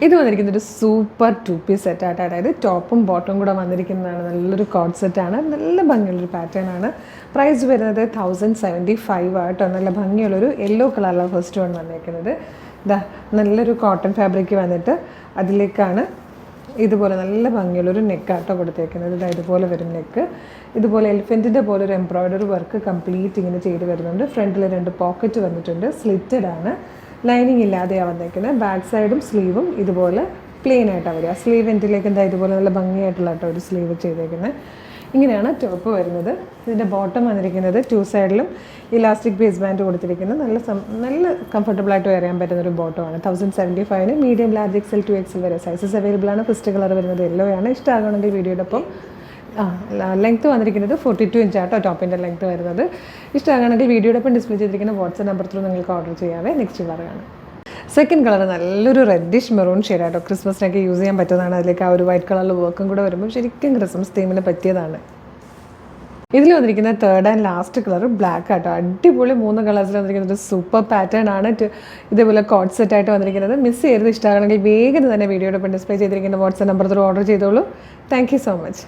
ഇത് വന്നിരിക്കുന്നത് ഒരു സൂപ്പർ 2-piece സെറ്റായിട്ട്, അതായത് ടോപ്പും ബോട്ടവും കൂടെ വന്നിരിക്കുന്നതാണ്. നല്ലൊരു കോഡ് സെറ്റാണ്, നല്ല ഭംഗിയുള്ളൊരു പാറ്റേൺ ആണ്. പ്രൈസ് വരുന്നത് 1075 ആട്ടോ. നല്ല ഭംഗിയുള്ളൊരു യെല്ലോ കളറിലാണ് ഫസ്റ്റ് വൺ വന്നിരിക്കുന്നത്. ഇതാ നല്ലൊരു കോട്ടൺ ഫാബ്രിക് വന്നിട്ട് അതിലേക്കാണ് ഇതുപോലെ നല്ല ഭംഗിയുള്ളൊരു നെക്കാട്ടോ കൊടുത്തേക്കുന്നത്. ഇതാ ഇതുപോലെ വരും നെക്ക്. ഇതുപോലെ എലിഫൻറ്റിൻ്റെ പോലെ ഒരു എംബ്രോയ്ഡറി വർക്ക് കംപ്ലീറ്റ് ഇങ്ങനെ ചെയ്ത് വരുന്നുണ്ട്. ഫ്രണ്ടിൽ 2 പോക്കറ്റ് വന്നിട്ടുണ്ട്, സ്ലിറ്റഡ് ആണ്, ലൈനിങ് ഇല്ലാതെയാണ് വന്നേക്കുന്നത്. ബാക്ക് സൈഡും സ്ലീവും ഇതുപോലെ പ്ലെയിൻ ആയിട്ടാണ് വരിക. സ്ലീവ് എൻഡിലേക്ക് എന്താ ഇതുപോലെ നല്ല ഭംഗിയായിട്ടുള്ള കേട്ടോ ഒരു സ്ലീവ് ചെയ്തേക്കുന്നത്. ഇങ്ങനെയാണ് ടോപ്പ് വരുന്നത്. ഇതിൻ്റെ ബോട്ടം വന്നിരിക്കുന്നത് 2 സൈഡിലും ഇലാസ്റ്റിക് ബേസ് ബാൻഡ് കൊടുത്തിരിക്കുന്നത്. നല്ല കംഫർട്ടബിളായിട്ട് വെയർ ചെയ്യാൻ പറ്റുന്ന ഒരു ബോട്ടമാണ്. 1075 മീഡിയം ലാർജ് XL 2XL വരെ സൈസസ് അവൈലബിൾ ആണ്. ഫസ്റ്റ് കളർ വരുന്നത് യെല്ലോ ആണ്. ഇഷ്ടമാകണമെങ്കിൽ വീഡിയോയുടെ ഒപ്പം ലെങ്ത്ത് വന്നിരിക്കുന്നത് 42 ഇഞ്ച് ആട്ടോ ടോപ്പിൻ്റെ ലെങ്ത്ത് വരുന്നത്. ഇഷ്ടമാകണമെങ്കിൽ വീഡിയോയുടെ ഒപ്പം ഡിസ്പ്ലേ ചെയ്തിരിക്കുന്ന വാട്സ്ആപ്പ് നമ്പർ ത്രൂ നിങ്ങൾക്ക് ഓർഡർ ചെയ്യാവേ. നെക്സ്റ്റ് കളറാണ്. സെക്കൻഡ് കളർ നല്ലൊരു റെഡിഷ് മെറൂൺ ഷെയ്ഡാട്ടോ. ക്രിസ്മസിനൊക്കെ യൂസ് ചെയ്യാൻ പറ്റുന്നതാണ്. അതിലേക്ക് ആ ഒരു വൈറ്റ് കളറിൽ വർക്കും കൂടെ വരുമ്പോൾ ശരിക്കും ക്രിസ്മസ് തീമിന് പറ്റിയതാണ്. ഇതിൽ വന്നിരിക്കുന്ന third and last colour black ആട്ടോ. അടിപൊളി 3 കളേഴ്സിൽ വന്നിരിക്കുന്നത് ഒരു സൂപ്പർ പാറ്റേൺ ആണ്. ഇതേപോലെ കോഡ് സെറ്റായിട്ട് വന്നിരിക്കുന്നത്. മിസ് ചെയ്ത് ഇഷ്ടമാകണമെങ്കിൽ വേഗം തന്നെ വീഡിയോയുടെ ഒപ്പം ഡിസ്പ്ലേ ചെയ്തിരിക്കുന്ന വാട്സ്ആപ്പ് നമ്പർ ത്രൂ ഓർഡർ ചെയ്തോളൂ. Thank you so much.